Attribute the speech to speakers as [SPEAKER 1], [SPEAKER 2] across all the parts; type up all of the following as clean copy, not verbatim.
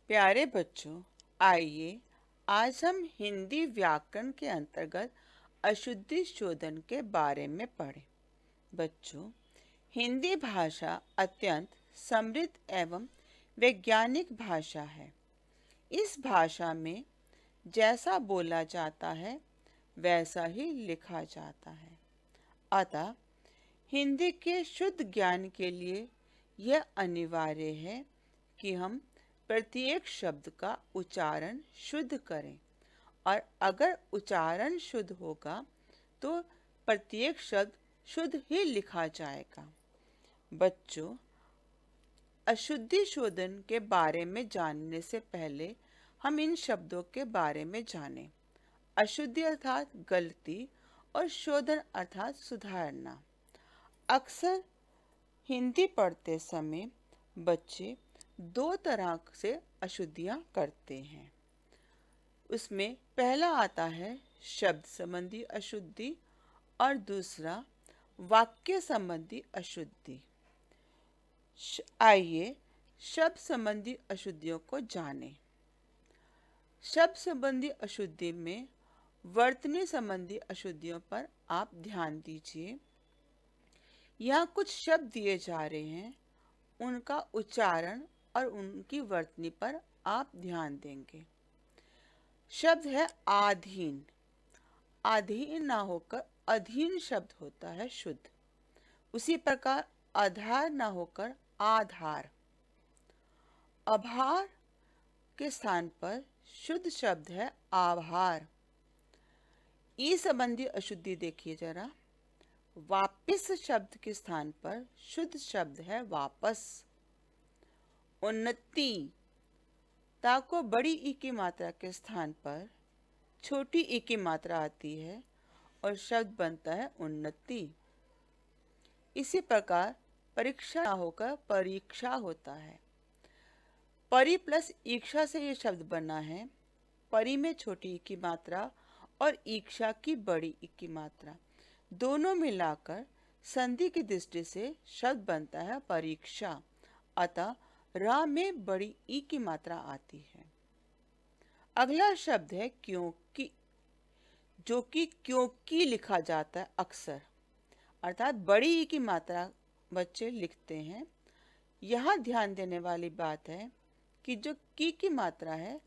[SPEAKER 1] प्यारे बच्चों, आइए आज हम हिंदी व्याकरण के अंतर्गत अशुद्धि शोधन के बारे में पढ़ें। बच्चों, हिंदी भाषा अत्यंत समृद्ध एवं वैज्ञानिक भाषा है। इस भाषा में जैसा बोला जाता है वैसा ही लिखा जाता है। अतः हिंदी के शुद्ध ज्ञान के लिए यह अनिवार्य है कि हम प्रत्येक शब्द का उच्चारण शुद्ध करें, और अगर उच्चारण शुद्ध होगा तो प्रत्येक शब्द शुद्ध ही लिखा जाएगा। बच्चों, अशुद्धि शोधन के बारे में जानने से पहले हम इन शब्दों के बारे में जानें। अशुद्धि अर्थात गलती और शोधन अर्थात सुधारना। अक्सर हिंदी पढ़ते समय बच्चे दो तरह से अशुद्धियाँ करते हैं। उसमें पहला आता है शब्द संबंधी अशुद्धि और दूसरा वाक्य संबंधी अशुद्धि। आइए शब्द संबंधी अशुद्धियों को जानें। शब्द संबंधी अशुद्धि में वर्तनी संबंधी अशुद्धियों पर आप ध्यान दीजिए। यहाँ कुछ शब्द दिए जा रहे हैं, उनका उच्चारण और उनकी वर्तनी पर आप ध्यान देंगे। शब्द है आधीन। आधीन ना होकर अधीन शब्द होता है शुद्ध। उसी प्रकार आधार ना होकर आधार। आभार के स्थान पर शुद्ध शब्द है आभार। ई संबंधी अशुद्धि देखिए जरा। वापिस शब्द के स्थान पर शुद्ध शब्द है वापस। उन्नति। ता को बड़ी ई की मात्रा के स्थान पर छोटी ई की मात्रा आती है और शब्द बनता है उन्नति। इसी प्रकार परीक्षा ना होकर परीक्षा होता है। परी प्लस ईक्षा से ये शब्द बना है। परी में छोटी ई की मात्रा और ईक्षा की बड़ी ई की मात्रा दोनों मिलाकर संधि की दृष्टि से शब्द बनता है परीक्षा। अतः रा में बड़ी ई की मात्रा आती है। अगला शब्द है क्योंकि, जो कि क्योंकि लिखा जाता है अक्सर, अर्थात बड़ी ई की मात्रा बच्चे लिखते हैं। यहाँ ध्यान देने वाली बात है कि जो की मात्रा है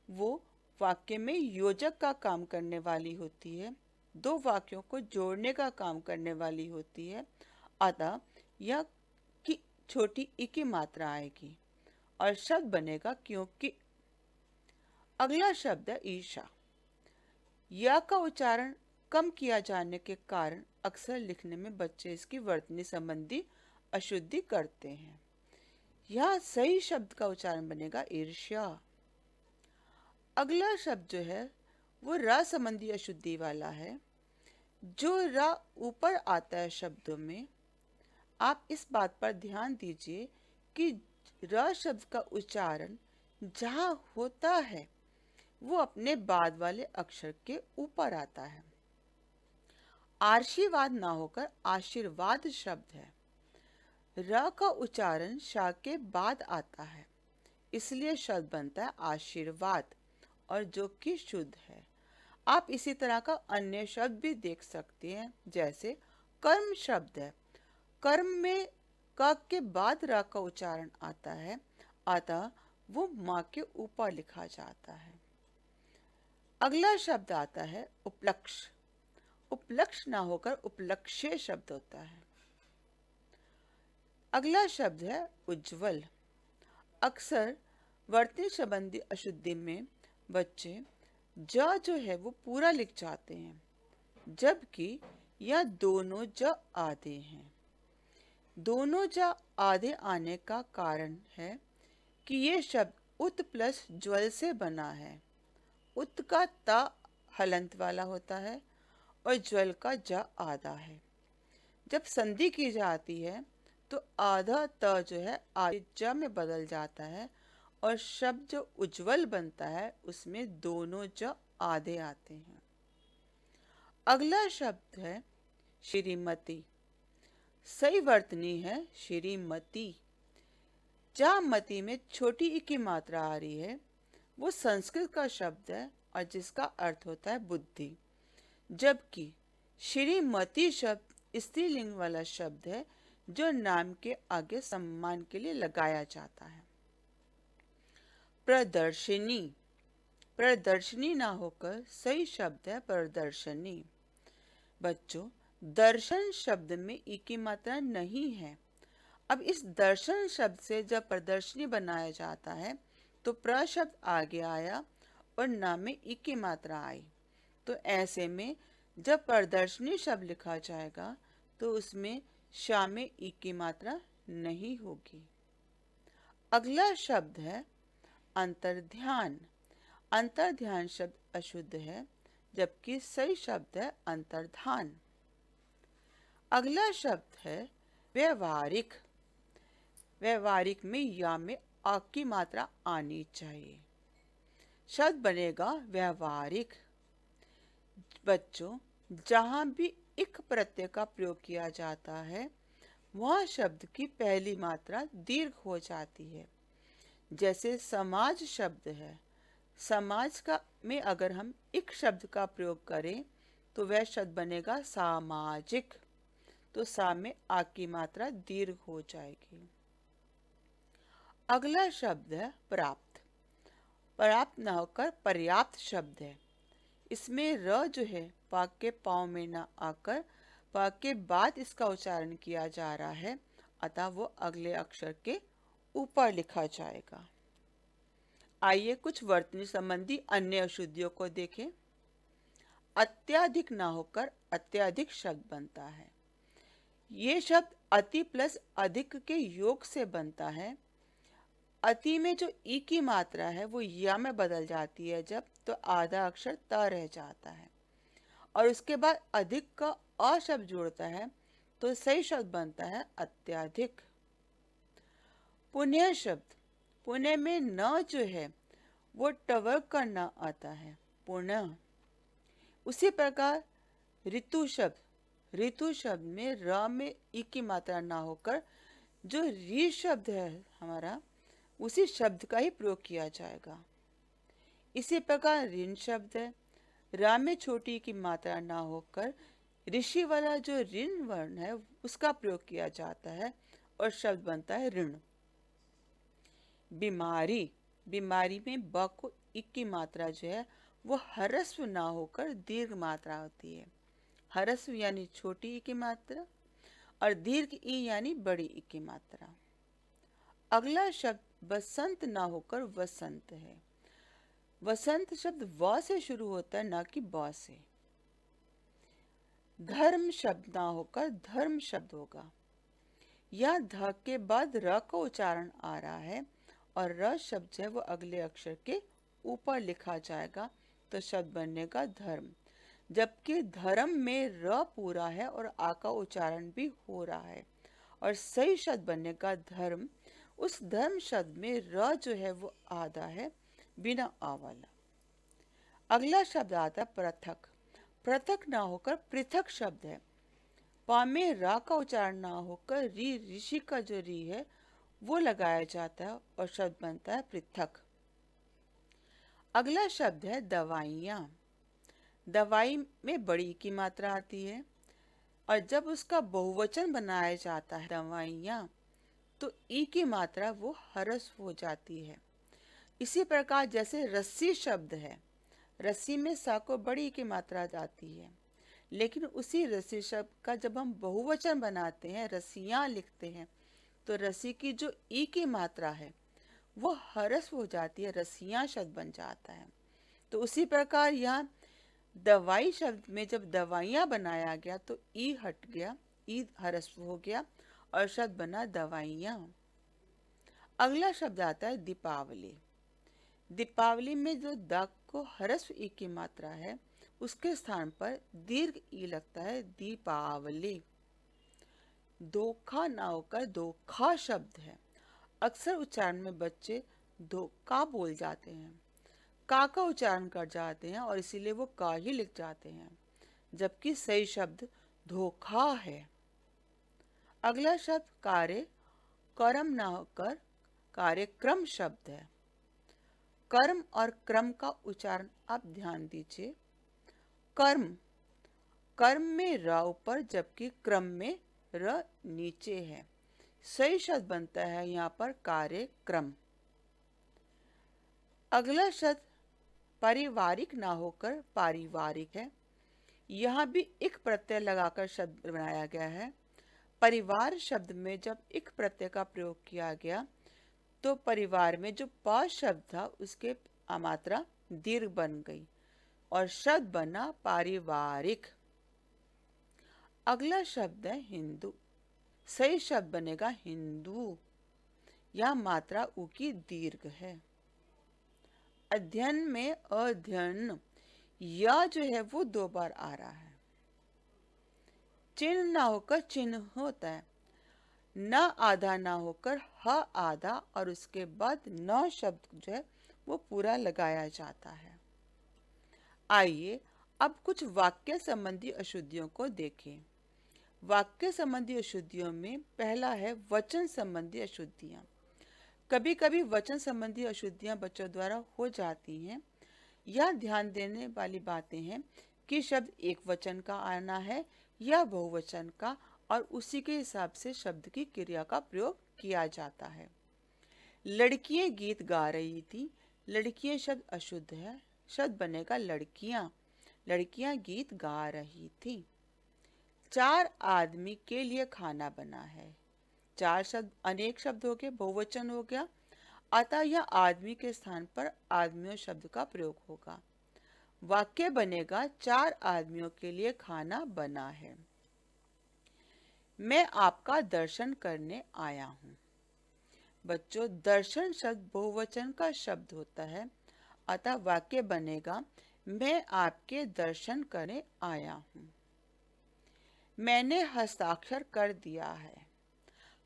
[SPEAKER 1] वो वाक्य में योजक का काम करने वाली होती है, दो वाक्यों को जोड़ने का काम करने वाली होती है। अतः यह की छोटी ई की मात्रा आएगी और शब्द बनेगा क्योंकि। अगला शब्द है ईशा। या का उच्चारण कम किया जाने के कारण अक्सर लिखने में बच्चे इसकी वर्तनी संबंधी अशुद्धि करते हैं। यह सही शब्द का उच्चारण बनेगा ईर्ष्या। अगला शब्द जो है वो र संबंधी अशुद्धि वाला है। जो र ऊपर आता है शब्दों में, आप इस बात पर ध्यान दीजिए कि र शब्द का उच्चारण जहाँ होता है वो अपने बाद वाले अक्षर के ऊपर आता है। आशीर्वाद ना होकर आशीर्वाद शब्द है। र का उच्चारण शा के बाद आता है, इसलिए शब्द बनता है आशीर्वाद, और जो कि शुद्ध है। आप इसी तरह का अन्य शब्द भी देख सकते हैं, जैसे कर्म शब्द है। कर्म में क के बाद र का उच्चारण आता है, अतः वो माँ के ऊपर लिखा जाता है। अगला शब्द आता है उपलक्ष। उपलक्ष ना होकर उपलक्ष्य शब्द होता है। अगला शब्द है उज्जवल। अक्सर वर्तनी संबंधी अशुद्धि में बच्चे ज जो है वो पूरा लिख जाते हैं, जबकि यह दोनों ज आधे हैं। दोनों ज आधे आने का कारण है कि ये शब्द उत प्लस ज्वल से बना है। उत का ता हलंत वाला होता है और ज्वल का ज आधा है। जब संधि की जाती है तो आधा त जो है आधे ज में बदल जाता है और शब्द जो उज्जवल बनता है उसमें दोनों ज आधे आते हैं। अगला शब्द है श्रीमती। सही वर्तनी है श्रीमती। जहाँ मति में छोटी ई की मात्रा आ रही है वो संस्कृत का शब्द है और जिसका अर्थ होता है बुद्धि, जबकि श्रीमती शब्द स्त्रीलिंग वाला शब्द है जो नाम के आगे सम्मान के लिए लगाया जाता है। प्रदर्शिनी, प्रदर्शनी ना होकर सही शब्द है प्रदर्शनी। बच्चों, दर्शन शब्द में ई की मात्रा नहीं है। अब इस दर्शन शब्द से जब प्रदर्शनी बनाया जाता है तो प्र शब्द आगे आया और ना में ई की मात्रा आई। तो ऐसे में जब प्रदर्शनी शब्द लिखा जाएगा तो उसमें शा में ई की मात्रा नहीं होगी। अगला शब्द है अंतर्ध्यान। अंतर्ध्यान शब्द अशुद्ध है जबकि सही शब्द है अंतर्धान। अगला शब्द है व्यवहारिक। व्यवहारिक में या में आ की मात्रा आनी चाहिए, शब्द बनेगा व्यवहारिक। बच्चों, जहां भी इक प्रत्यय का प्रयोग किया जाता है वह शब्द की पहली मात्रा दीर्घ हो जाती है। जैसे समाज शब्द है, समाज का में अगर हम इक शब्द का प्रयोग करें तो वह शब्द बनेगा सामाजिक। तो सा में आ की मात्रा दीर्घ हो जाएगी। अगला शब्द है प्राप्त। प्राप्त न होकर पर्याप्त शब्द है। इसमें र जो है पाक के पाँव में न आकर पाक के बाद इसका उच्चारण किया जा रहा है, अतः वो अगले अक्षर के ऊपर लिखा जाएगा। आइए कुछ वर्तनी संबंधी अन्य अशुद्धियों को देखें। अत्याधिक ना होकर अत्याधिक शब्द बनता है। ये शब्द अति प्लस अधिक के योग से बनता है। अति में जो ई की मात्रा है वो या में बदल जाती है जब, तो आधा अक्षर त रह जाता है और उसके बाद अधिक का अ शब्द जोड़ता है तो सही शब्द बनता है अत्याधिक। पुण्य शब्द, पुण्य में न जो है वो टवर का न आता है, पुण्य। उसी प्रकार ऋतु शब्द, ऋतु शब्द में र में ई की मात्रा ना होकर जो री शब्द है हमारा उसी शब्द का ही प्रयोग किया जाएगा। इसी प्रकार ऋण शब्द है, रा में छोटी की मात्रा ना होकर ऋषि वाला जो ऋण वर्ण है उसका प्रयोग किया जाता है और शब्द बनता है ऋण। बीमारी, बीमारी में ब को इ की मात्रा जो है वो ह्रस्व ना होकर दीर्घ मात्रा होती है। ह्रस्व यानी छोटी ई की मात्रा और दीर्घ ई यानी बड़ी ई की मात्रा। अगला शब्द बसंत ना होकर वसंत है। वसंत शब्द व से शुरू होता है ना कि ब से। धर्म शब्द ना होकर धर्म शब्द होगा। यह ध के बाद र का उच्चारण आ रहा है और र शब्द है वो अगले अक्षर के ऊपर लिखा जाएगा तो शब्द बनेगा धर्म, जबकि धर्म में र पूरा है और आ का उच्चारण भी हो रहा है और सही शब्द बनेगा धर्म। उस धर्म शब्द में र जो है वो आधा है बिना आ वाला। अगला शब्द आता है पृथक। पृथक ना होकर पृथक शब्द है। पा में रा का उच्चारण ना होकर री, ऋषि का जो री है वो लगाया जाता है और शब्द बनता है पृथक। अगला शब्द है दवाइयाँ। दवाई में बड़ी की मात्रा आती है और जब उसका बहुवचन बनाया जाता है दवाइयाँ तो ई की मात्रा वो ह्रस्व हो जाती है। इसी प्रकार जैसे रस्सी शब्द है, रस्सी में सा को बड़ी की मात्रा आती है, लेकिन उसी रस्सी शब्द का जब हम बहुवचन बनाते हैं, रस्सियाँ लिखते हैं, तो रस्सी की जो ई की मात्रा है वो ह्रस्व हो जाती है, रस्सियाँ शब्द बन जाता है। तो उसी प्रकार यहाँ दवाई शब्द में जब दवाइयाँ बनाया गया तो ई हट गया, ई ह्रस्व हो गया और शब्द बना दवाइयाँ। अगला शब्द आता है दीपावली। दीपावली में जो द को ह्रस्व ई की मात्रा है उसके स्थान पर दीर्घ ई लगता है दीपावली। धोखा ना होकर धोखा शब्द है। अक्सर उच्चारण में बच्चे धोखा बोल जाते हैं, का उच्चारण कर जाते हैं और इसीलिए वो का ही लिख जाते हैं, जबकि सही शब्द धोखा है। अगला शब्द कार्य, कर्म ना होकर कार्यक्रम शब्द है। कर्म और क्रम का उच्चारण आप ध्यान दीजिए। कर्म, कर्म में र ऊपर जबकि क्रम में र नीचे है। सही शब्द बनता है यहाँ पर कार्यक्रम। अगला शब्द पारिवारिक ना होकर पारिवारिक है। यहाँ भी इक प्रत्यय लगाकर शब्द बनाया गया है। परिवार शब्द में जब इक प्रत्यय का प्रयोग किया गया तो परिवार में जो प शब्द था उसके मात्रा दीर्घ बन गई और शब्द बना पारिवारिक। अगला शब्द है हिंदू। सही शब्द बनेगा हिंदू। यह मात्रा उ की दीर्घ है। अध्ययन में अध्ययन, यह जो है वो 2 बार आ रहा है। चिन्ह ना होकर चिन्ह होता है। न आधा ना होकर ह आधा और उसके बाद न शब्द जो है वो पूरा लगाया जाता है। आइए अब कुछ वाक्य संबंधी अशुद्धियों को देखें। वाक्य संबंधी अशुद्धियों में पहला है वचन संबंधी अशुद्धियां। कभी कभी वचन संबंधी अशुद्धियां बच्चों द्वारा हो जाती हैं। यह ध्यान देने वाली बातें हैं कि शब्द एक वचन का आना है या बहुवचन का और उसी के हिसाब से शब्द की क्रिया का प्रयोग किया जाता है। लड़कियां गीत गा रही थी। लड़कियां शब्द अशुद्ध है। शब्द बनेगा लड़कियां। लड़कियां गीत गा रही थी। 4 आदमी के लिए खाना बना है। 4 शब्द अनेक शब्द हो गए, बहुवचन हो गया, अतः यह आदमी के स्थान पर आदमियों शब्द का प्रयोग होगा। वाक्य बनेगा 4 आदमियों के लिए खाना बना है। मैं आपका दर्शन करने आया हूँ। बच्चों, दर्शन शब्द बहुवचन का शब्द होता है, अतः वाक्य बनेगा मैं आपके दर्शन करने आया हूँ। मैंने हस्ताक्षर कर दिया है।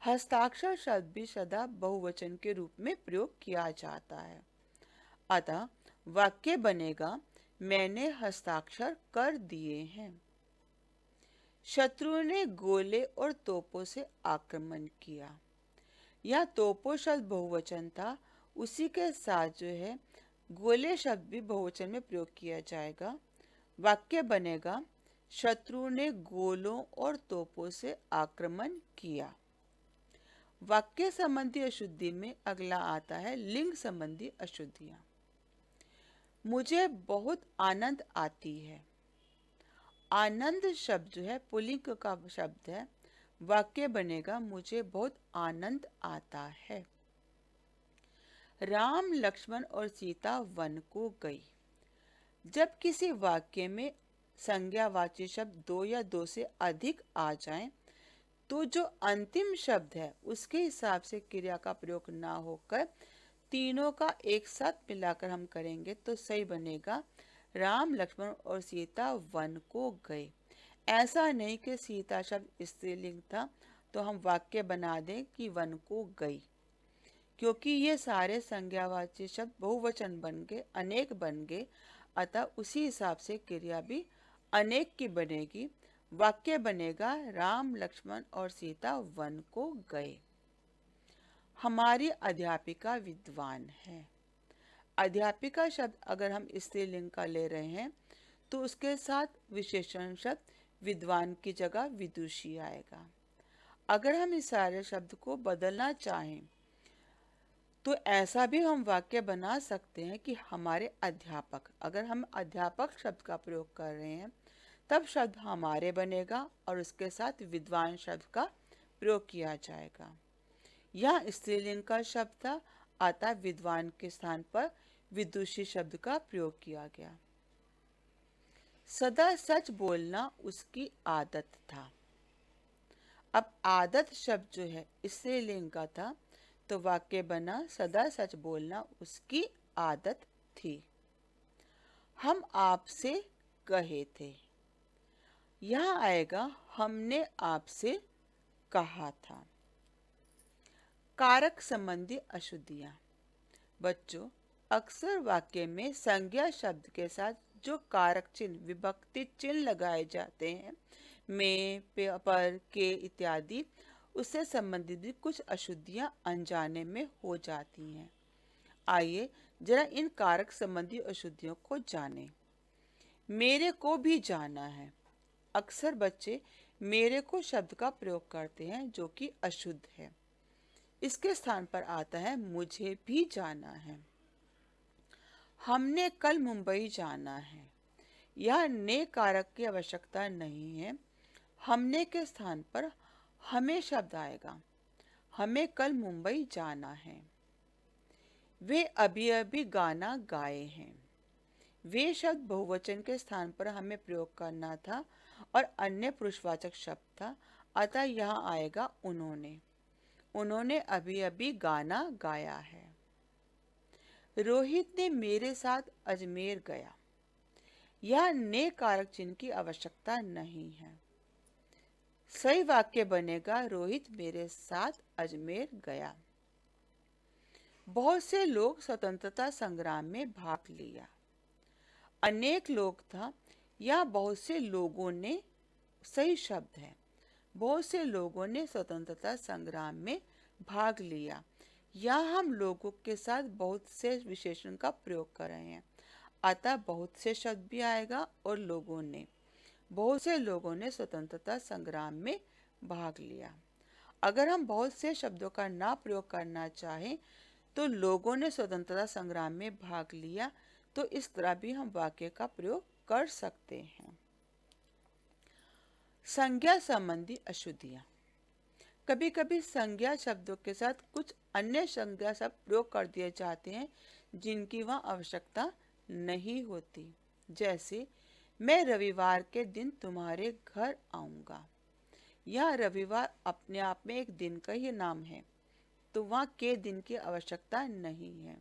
[SPEAKER 1] हस्ताक्षर शब्द भी सदा बहुवचन के रूप में प्रयोग किया जाता है, अतः वाक्य बनेगा मैंने हस्ताक्षर कर दिए हैं। शत्रु ने गोले और तोपों से आक्रमण किया। यह तोपों शब्द बहुवचन था, उसी के साथ जो है गोले शब्द भी बहुवचन में प्रयोग किया जाएगा। वाक्य बनेगा शत्रु ने गोलों और तोपों से आक्रमण किया। वाक्य संबंधी अशुद्धि में अगला आता है लिंग संबंधी अशुद्धियां। मुझे बहुत आनंद आती है। आनंद शब्द जो है पुल्लिंग का शब्द है। वाक्य बनेगा मुझे बहुत आनंद आता है। राम, लक्ष्मण और सीता वन को गई। जब किसी वाक्य में संज्ञावाची शब्द 2 या 2 से अधिक आ जाएं, तो जो अंतिम शब्द है उसके हिसाब से क्रिया का प्रयोग ना होकर तीनों का एक साथ मिलाकर हम करेंगे तो सही बनेगा राम, लक्ष्मण और सीता वन को गए। ऐसा नहीं कि सीता शब्द स्त्रीलिंग था तो हम वाक्य बना दें कि वन को गई, क्योंकि ये सारे संज्ञावाची शब्द बहुवचन बन गए, अनेक बन गए, अतः उसी हिसाब से क्रिया भी अनेक की बनेगी। वाक्य बनेगा राम, लक्ष्मण और सीता वन को गए। हमारी अध्यापिका विद्वान है। अध्यापिका शब्द अगर हम स्त्रीलिंग का ले रहे हैं तो उसके साथ विशेषण शब्द विद्वान की जगह विदुषी आएगा। अगर हम इस सारे शब्द को बदलना चाहें तो ऐसा भी हम वाक्य बना सकते हैं कि हमारे अध्यापक। अगर हम अध्यापक शब्द का प्रयोग कर रहे हैं तब शब्द हमारे बनेगा और उसके साथ विद्वान शब्द का प्रयोग किया जाएगा। यह स्त्रीलिंग का शब्द था, अतः विद्वान के स्थान पर विदुषी शब्द का प्रयोग किया गया। सदा सच बोलना उसकी आदत था। अब आदत शब्द जो है स्त्रीलिंग का था तो वाक्य बना सदा सच बोलना उसकी आदत थी। हम आपसे कहे थे। यह आएगा हमने आपसे कहा था। कारक संबंधी अशुद्धियां। बच्चों, अक्सर वाक्य में संज्ञा शब्द के साथ जो कारक चिन्ह, विभक्ति चिन्ह लगाए जाते हैं, में, पर, के इत्यादि, उससे संबंधित भी कुछ अशुद्धियां अनजाने में हो जाती हैं। आइए जरा इन कारक संबंधी अशुद्धियों को जानें। मेरे को भी जाना है। अक्सर बच्चे मेरे को शब्द का प्रयोग करते हैं जो कि अशुद्ध है। इसके स्थान पर आता है मुझे भी जाना है। हमने कल मुंबई जाना है। यह ने कारक की आवश्यकता नहीं है। हमने के स्थान पर हमें शब्द आएगा। हमें कल मुंबई जाना है। वे अभी अभी गाना गाए हैं। वे शब्द बहुवचन के स्थान पर हमें प्रयोग करना था और अन्य पुरुषवाचक शब्द था, अतः यहाँ आएगा उन्होंने। उन्होंने अभी अभी गाना गाया है। रोहित ने मेरे साथ अजमेर गया। यह ने कारक चिन्ह की आवश्यकता नहीं है। सही वाक्य बनेगा रोहित मेरे साथ अजमेर गया। बहुत से लोग स्वतंत्रता संग्राम में भाग लिया। अनेक लोग था या बहुत से लोगों ने सही शब्द है। बहुत से लोगों ने स्वतंत्रता संग्राम में भाग लिया। यहाँ हम लोगों के साथ बहुत से विशेषण का प्रयोग कर रहे हैं, अतः बहुत से शब्द भी आएगा और लोगों ने। बहुत से लोगों ने स्वतंत्रता संग्राम में भाग लिया। अगर हम बहुत से शब्दों का ना प्रयोग करना चाहें तो लोगों ने स्वतंत्रता संग्राम में भाग लिया, तो इस तरह भी हम वाक्य का प्रयोग कर सकते हैं। संज्ञा संबंधी अशुद्धियां। कभी कभी संज्ञा शब्दों के साथ कुछ अन्य संज्ञा शब्द प्रयोग कर दिए जाते हैं जिनकी वह आवश्यकता नहीं होती। जैसे मैं रविवार के दिन तुम्हारे घर आऊंगा। यह रविवार अपने आप में एक दिन का ही नाम है, तो वहाँ के दिन की आवश्यकता नहीं है।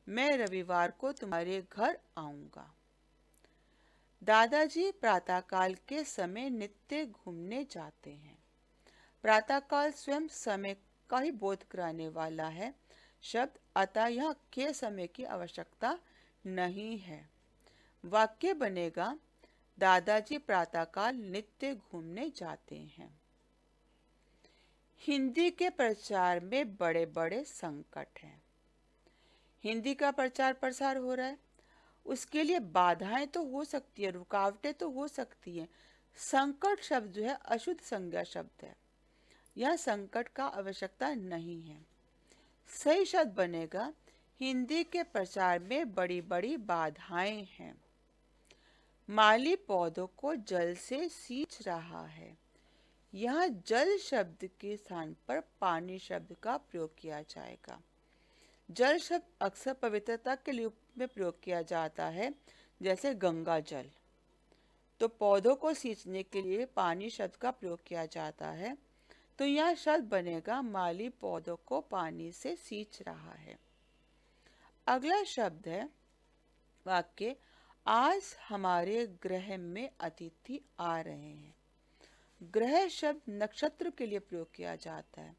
[SPEAKER 1] मैं रविवार को तुम्हारे घर आऊंगा। दादाजी प्रातःकाल के समय नित्य घूमने जाते हैं। प्रातःकाल स्वयं समय का ही बोध कराने वाला है शब्द, अतः यहाँ के समय की आवश्यकता नहीं है। वाक्य बनेगा दादाजी प्रातःकाल नित्य घूमने जाते हैं। हिंदी के प्रचार में बड़े बड़े संकट हैं। हिंदी का प्रचार प्रसार हो रहा है, उसके लिए बाधाएं तो हो सकती है, रुकावटें तो हो सकती हैं। संकट शब्द जो है अशुद्ध संज्ञा शब्द है। यह संकट का आवश्यकता नहीं है। सही शब्द बनेगा हिंदी के प्रचार में बड़ी बड़ी बाधाएं हैं। माली पौधों को जल से सींच रहा है। यह जल शब्द के स्थान पर पानी शब्द का प्रयोग किया जाएगा। जल शब्द अक्सर पवित्रता के रूप में प्रयोग किया जाता है, जैसे गंगा जल। तो पौधों को सींचने के लिए पानी शब्द का प्रयोग किया जाता है, तो यह शब्द बनेगा माली पौधों को पानी से सींच रहा है। अगला शब्द है वाक्य आज हमारे गृह में अतिथि आ रहे हैं। ग्रह शब्द नक्षत्र के लिए प्रयोग किया जाता है,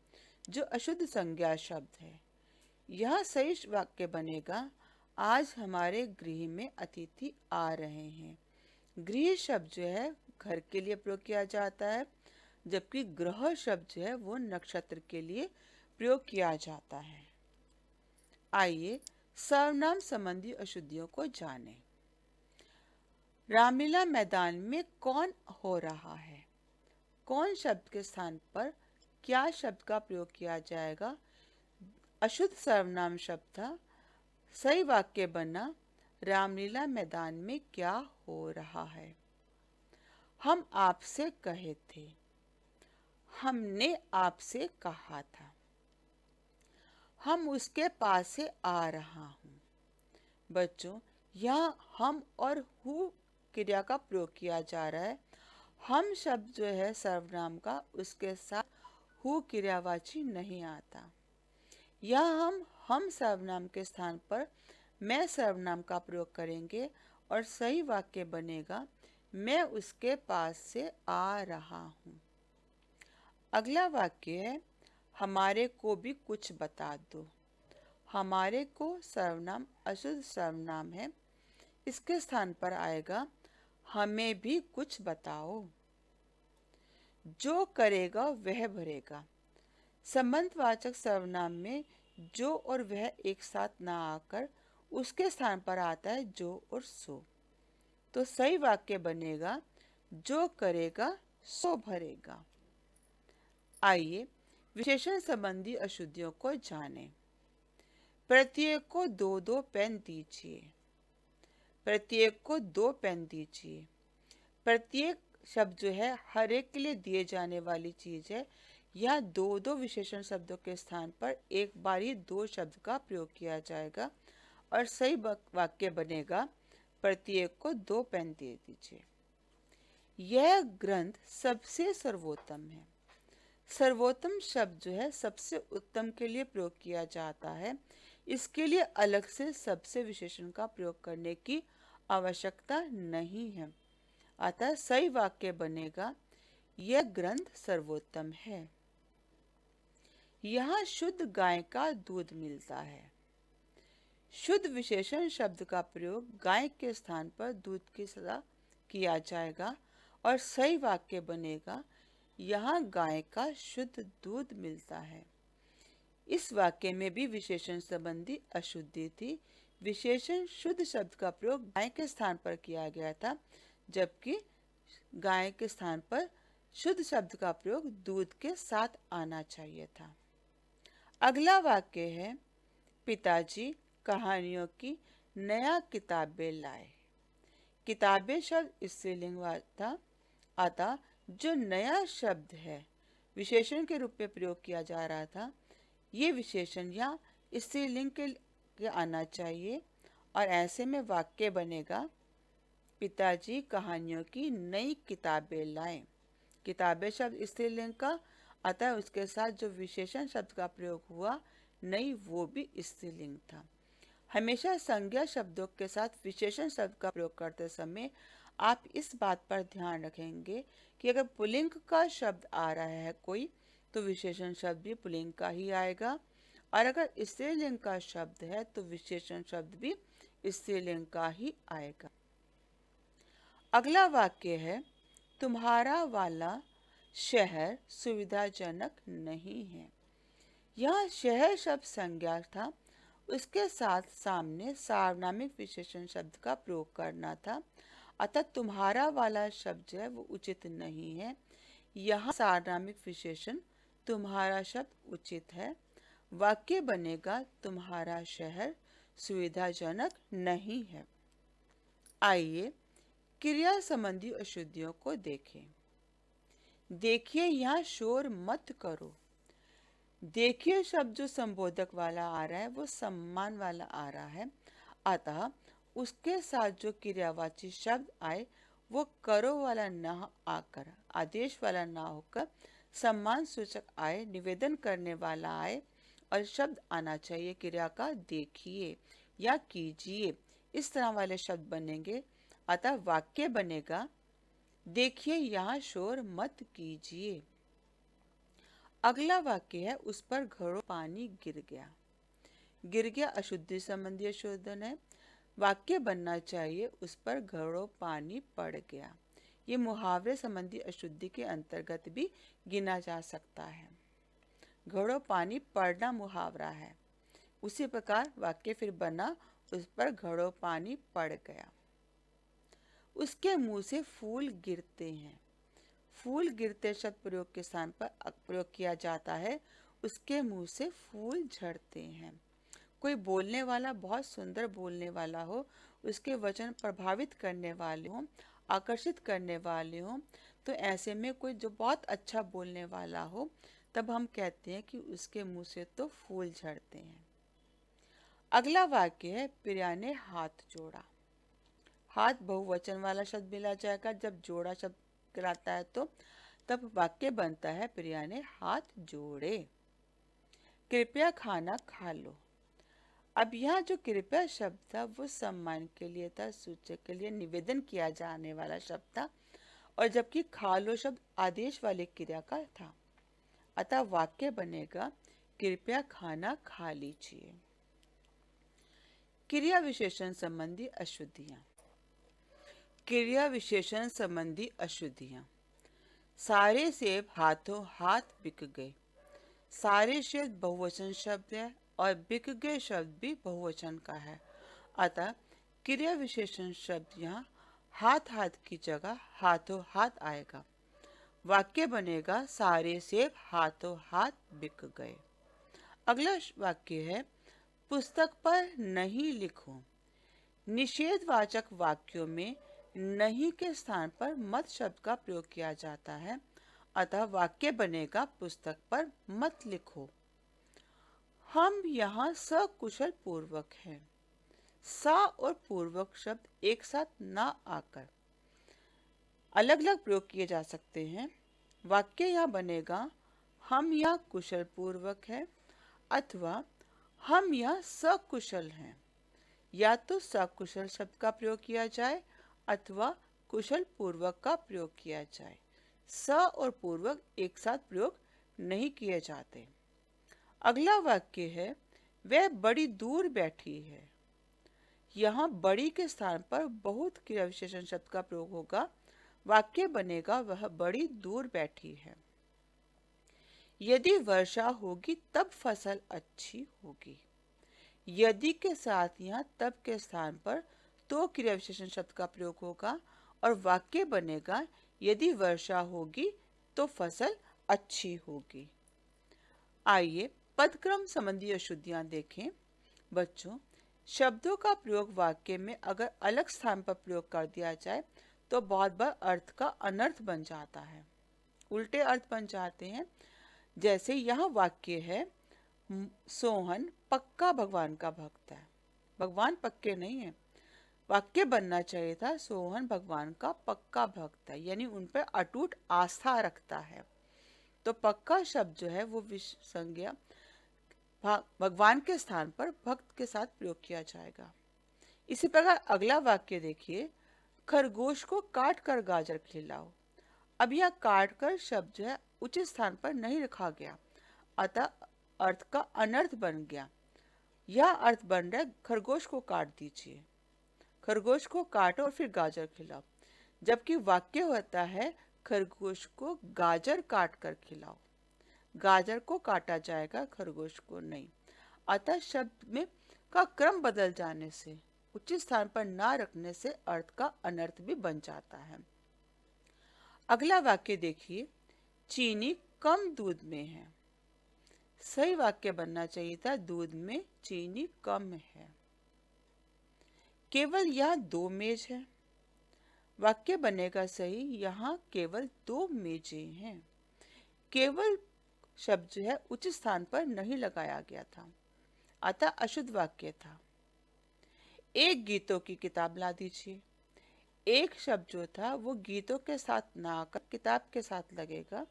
[SPEAKER 1] जो अशुद्ध संज्ञा शब्द है। यह सही वाक्य बनेगा आज हमारे गृह में अतिथि आ रहे हैं। गृह शब्द जो है घर के लिए प्रयोग किया जाता है, जबकि ग्रह शब्द जो है वो नक्षत्र के लिए प्रयोग किया जाता है। आइए सर्वनाम संबंधी अशुद्धियों को जानें। रामलीला मैदान में कौन हो रहा है? कौन शब्द के स्थान पर क्या शब्द का प्रयोग किया जाएगा? अशुद्ध सर्वनाम शब्द था। सही वाक्य बना रामलीला मैदान में क्या हो रहा है। हम आपसे कहे थे। हमने आपसे कहा था। हम उसके पास से आ रहा हूँ। बच्चों, यहाँ हम और हु क्रिया का प्रयोग किया जा रहा है। हम शब्द जो है सर्वनाम का, उसके साथ हु क्रियावाची नहीं आता। यह हम सर्वनाम के स्थान पर मैं सर्वनाम का प्रयोग करेंगे और सही वाक्य बनेगा मैं उसके पास से आ रहा हूँ। अगला वाक्य है हमारे को भी कुछ बता दो। हमारे को सर्वनाम अशुद्ध सर्वनाम है, इसके स्थान पर आएगा हमें भी कुछ बताओ। जो करेगा वह भरेगा। संबंधवाचक सर्वनाम में जो और वह एक साथ ना आकर उसके स्थान पर आता है जो और सो। तो सही वाक्य बनेगा जो करेगा सो भरेगा। आइए विशेषण संबंधी अशुद्धियों को जानें। प्रत्येक को दो दो पेन दीजिए। प्रत्येक को दो पेन दीजिए। प्रत्येक शब्द जो है हर एक के लिए दिए जाने वाली चीज है। यह दो दो विशेषण शब्दों के स्थान पर एक बार ही दो शब्द का प्रयोग किया जाएगा और सही वाक्य बनेगा प्रत्येक को दो पेन दे दीजिए। यह ग्रंथ सबसे सर्वोत्तम है। सर्वोत्तम शब्द जो है सबसे उत्तम के लिए प्रयोग किया जाता है। इसके लिए अलग से सबसे विशेषण का प्रयोग करने की आवश्यकता नहीं है। अतः सही वाक्य बनेगा यह ग्रंथ सर्वोत्तम है। यहाँ शुद्ध गाय का दूध मिलता है। शुद्ध विशेषण शब्द का प्रयोग गाय के स्थान पर दूध की सदा किया जाएगा और सही वाक्य बनेगा यहाँ गाय का शुद्ध दूध मिलता है। इस वाक्य में भी विशेषण संबंधी अशुद्धि थी। विशेषण शुद्ध शब्द का प्रयोग गाय के स्थान पर किया गया था, जबकि गाय के स्थान पर शुद्ध शब्द का प्रयोग दूध के साथ आना चाहिए था। अगला वाक्य है पिताजी कहानियों की नया किताबें लाए। किताबें शब्द स्त्रीलिंग था, अतः जो नया शब्द है विशेषण के रूप में प्रयोग किया जा रहा था, ये विशेषण या स्त्रीलिंग के आना चाहिए और ऐसे में वाक्य बनेगा पिताजी कहानियों की नई किताबें लाए। किताबें शब्द स्त्रीलिंग का, अतः उसके साथ जो विशेषण शब्द का प्रयोग हुआ नई, वो भी स्त्रीलिंग था। हमेशा संज्ञा शब्दों के साथ विशेषण शब्द का प्रयोग करते समय आप इस बात पर ध्यान रखेंगे कि अगर पुल्लिंग का शब्द आ रहा है कोई, तो विशेषण शब्द भी पुल्लिंग का ही आएगा और अगर स्त्रीलिंग का शब्द है तो विशेषण शब्द भी स्त्रीलिंग का ही आएगा। अगला वाक्य है तुम्हारा वाला शहर सुविधाजनक नहीं है। यह शहर शब्द संज्ञा था, उसके साथ सामने सार्वनामिक विशेषण शब्द का प्रयोग करना था, अतः तुम्हारा वाला शब्द जो है वो उचित नहीं है। यहाँ सार्वनामिक विशेषण तुम्हारा शब्द उचित है। वाक्य बनेगा तुम्हारा शहर सुविधाजनक नहीं है। आइए क्रिया संबंधी अशुद्धियों को देखें। देखिए यहाँ शोर मत करो। देखिए शब्द जो संबोधक वाला आ रहा है वो सम्मान वाला आ रहा है, अतः उसके साथ जो क्रियावाची शब्द आए वो करो वाला न आकर, आदेश वाला ना होकर सम्मान सूचक आए, निवेदन करने वाला आए और शब्द आना चाहिए क्रिया का देखिए या कीजिए। इस तरह वाले शब्द बनेंगे, अतः वाक्य बनेगा देखिए यहाँ शोर मत कीजिए। अगला वाक्य है उस पर घड़ों पानी गिर गया। गिर गया अशुद्धि संबंधी अशोधन है। वाक्य बनना चाहिए उस पर घड़ों पानी पड़ गया। ये मुहावरे संबंधी अशुद्धि के अंतर्गत भी गिना जा सकता है। घड़ों पानी पड़ना मुहावरा है, उसी प्रकार वाक्य फिर बना उस पर घड़ों पानी पड़ गया। उसके मुंह से फूल गिरते हैं। फूल गिरते शब्द प्रयोग के स्थान पर प्रयोग किया जाता है। उसके मुंह से फूल झड़ते हैं। कोई बोलने वाला बहुत सुंदर बोलने वाला हो, उसके वचन प्रभावित करने वाले हों, आकर्षित करने वाले हों, तो ऐसे में कोई जो बहुत अच्छा बोलने वाला हो, तब हम कहते हैं कि उसके मुंह से तो फूल झड़ते हैं। अगला वाक्य है प्रिया ने हाथ जोड़ा। हाथ बहुवचन वाला शब्द मिला जाएगा। जब जोड़ा शब्द कहलाता है तो तब वाक्य बनता है प्रिया ने हाथ जोड़े। कृपया खाना खा लो। अब यहाँ जो कृपया शब्द था वो सम्मान के लिए था, सूचक के लिए निवेदन किया जाने वाला शब्द था, और जबकि खा लो शब्द आदेश वाली क्रिया का था, अतः वाक्य बनेगा कृपया खाना खा लीजिए। क्रिया विशेषण संबंधी अशुद्धियां। क्रिया विशेषण संबंधी अशुद्धियां। सारे सेब हाथों हाथ बिक गए। सारे शब्द बहुवचन शब्द है और बिक गए शब्द भी बहुवचन का है। अतः क्रिया विशेषण शब्द यहाँ हाथ हाथ की जगह हाथों हाथ आएगा। वाक्य बनेगा सारे सेब हाथों हाथ बिक गए। अगला वाक्य है पुस्तक पर नहीं लिखो। निषेधवाचक वाक्यों में नहीं के स्थान पर मत शब्द का प्रयोग किया जाता है। अतः वाक्य बनेगा पुस्तक पर मत लिखो। हम यहाँ सकुशल पूर्वक हैं। सा और पूर्वक शब्द एक साथ ना आकर अलग अलग प्रयोग किए जा सकते हैं। वाक्य यहाँ बनेगा हम यहाँ कुशल पूर्वक है अथवा हम यहाँ सकुशल हैं। या तो सकुशल शब्द का प्रयोग किया जाए अथवा कुशल पूर्वक का प्रयोग किया जाए। स और पूर्वक एक साथ प्रयोग नहीं किए जाते। अगला वाक्य है वह बड़ी दूर बैठी है। यहाँ बड़ी के स्थान पर बहुत क्रिया विशेषण शब्द का प्रयोग होगा। वाक्य बनेगा वह बड़ी दूर बैठी है। यदि वर्षा होगी तब फसल अच्छी होगी। यदि के साथ यहाँ तब के स्थान पर तो क्रिया विशेषण शब्द का प्रयोग होगा और वाक्य बनेगा यदि वर्षा होगी तो फसल अच्छी होगी। आइए पदक्रम संबंधी अशुद्धियां देखें। बच्चों, शब्दों का प्रयोग वाक्य में अगर अलग स्थान पर प्रयोग कर दिया जाए तो बहुत बार अर्थ का अनर्थ बन जाता है, उल्टे अर्थ बन जाते हैं। जैसे यह वाक्य है सोहन पक्का भगवान का भक्त है। भगवान पक्के नहीं है। वाक्य बनना चाहिए था सोहन भगवान का पक्का भक्त है, यानी उन पर अटूट आस्था रखता है। तो पक्का शब्द जो है वो विसंज्ञा भगवान के स्थान पर भक्त के साथ प्रयोग किया जाएगा। इसी प्रकार अगला वाक्य देखिए, खरगोश को काट कर गाजर खिलाओ। अब यह काट कर शब्द जो है उचित स्थान पर नहीं रखा गया, अतः अर्थ का अनर्थ बन गया। यह अर्थ बन रहा है खरगोश को काट दीजिए। खरगोश को काटो और फिर गाजर खिलाओ, जबकि वाक्य होता है खरगोश को गाजर काट कर खिलाओ। गाजर को काटा जाएगा, खरगोश को नहीं। अतः शब्द में का क्रम बदल जाने से, उचित स्थान पर ना रखने से अर्थ का अनर्थ भी बन जाता है। अगला वाक्य देखिए, चीनी कम दूध में है। सही वाक्य बनना चाहिए था दूध में चीनी कम है। केवल यहाँ 2 मेज है। वाक्य बनेगा सही, यहाँ केवल 2 मेजें हैं। केवल शब्द जो है उचित स्थान पर नहीं लगाया गया था, अतः अशुद्ध वाक्य था। एक गीतों की किताब ला दीजिए। एक शब्द जो था वो गीतों के साथ ना आकर किताब के साथ लगेगा।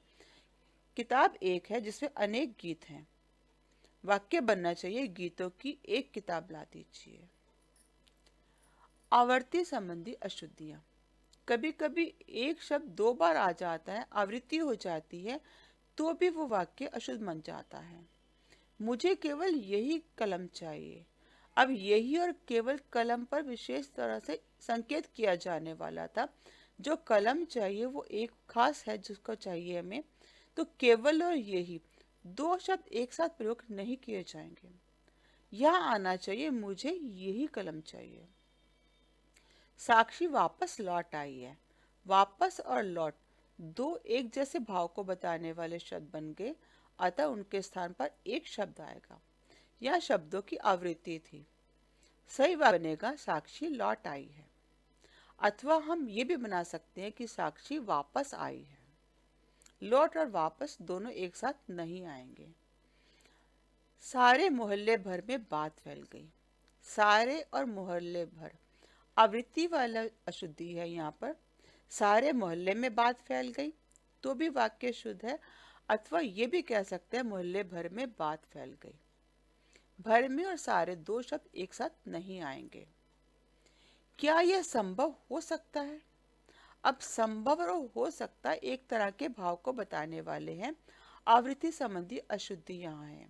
[SPEAKER 1] किताब एक है जिसमें अनेक गीत हैं। वाक्य बनना चाहिए गीतों की एक किताब ला दीजिए। आवर्ती संबंधी अशुद्धियां, कभी कभी एक शब्द 2 बार आ जाता है, आवृत्ति हो जाती है, तो भी वो वाक्य अशुद्ध बन जाता है। मुझे केवल यही कलम चाहिए। अब यही और केवल कलम पर विशेष तरह से संकेत किया जाने वाला था। जो कलम चाहिए वो एक खास है जिसको चाहिए हमें, तो केवल और यही 2 शब्द एक साथ प्रयोग नहीं किए जाएंगे। यहाँ आना चाहिए मुझे यही कलम चाहिए। साक्षी वापस लौट आई है। वापस और लौट 2 एक जैसे भाव को बताने वाले शब्द बन गए, अतः उनके स्थान पर एक शब्द आएगा। यह शब्दों की आवृत्ति थी। सही बनेगा साक्षी लौट आई है। अथवा हम ये भी बना सकते हैं कि साक्षी वापस आई है। लौट और वापस दोनों एक साथ नहीं आएंगे। सारे मोहल्ले भर में बात फैल गई। सारे और मोहल्ले भर आवृत्ति वाला अशुद्धि है। यहाँ पर सारे मोहल्ले में बात फैल गई तो भी वाक्य शुद्ध है, अथवा ये भी कह सकते हैं मोहल्ले भर में बात फैल गई। भर में और सारे 2 शब्द एक साथ नहीं आएंगे। क्या यह संभव हो सकता है? अब संभव और हो सकता एक तरह के भाव को बताने वाले हैं। आवृत्ति संबंधी अशुद्धि यहाँ है।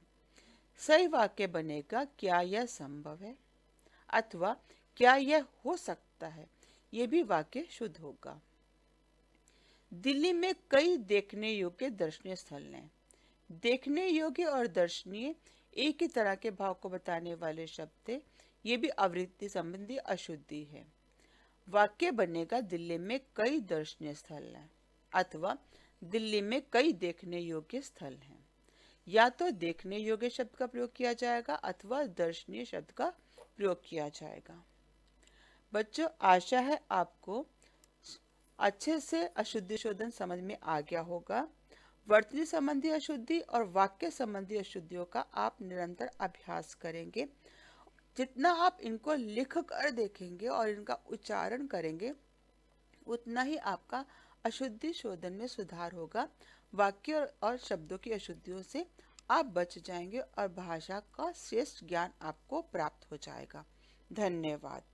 [SPEAKER 1] सही वाक्य बनेगा क्या यह संभव है, अथवा क्या यह हो सकता है। यह भी वाक्य शुद्ध होगा। दिल्ली में कई देखने योग्य दर्शनीय स्थल हैं। देखने योग्य और दर्शनीय एक ही तरह के भाव को बताने वाले शब्द थे। ये भी आवृत्ति संबंधी अशुद्धि है। वाक्य बनेगा दिल्ली में कई दर्शनीय स्थल हैं अथवा दिल्ली में कई देखने योग्य स्थल हैं। या तो देखने योग्य शब्द का प्रयोग किया जाएगा अथवा दर्शनीय शब्द का प्रयोग किया जाएगा। बच्चों, आशा है आपको अच्छे से अशुद्धि शोधन समझ में आ गया होगा। वर्तनी संबंधी अशुद्धि और वाक्य संबंधी अशुद्धियों का आप निरंतर अभ्यास करेंगे। जितना आप इनको लिख कर देखेंगे और इनका उच्चारण करेंगे, उतना ही आपका अशुद्धि शोधन में सुधार होगा। वाक्य और शब्दों की अशुद्धियों से आप बच जाएंगे और भाषा का श्रेष्ठ ज्ञान आपको प्राप्त हो जाएगा। धन्यवाद।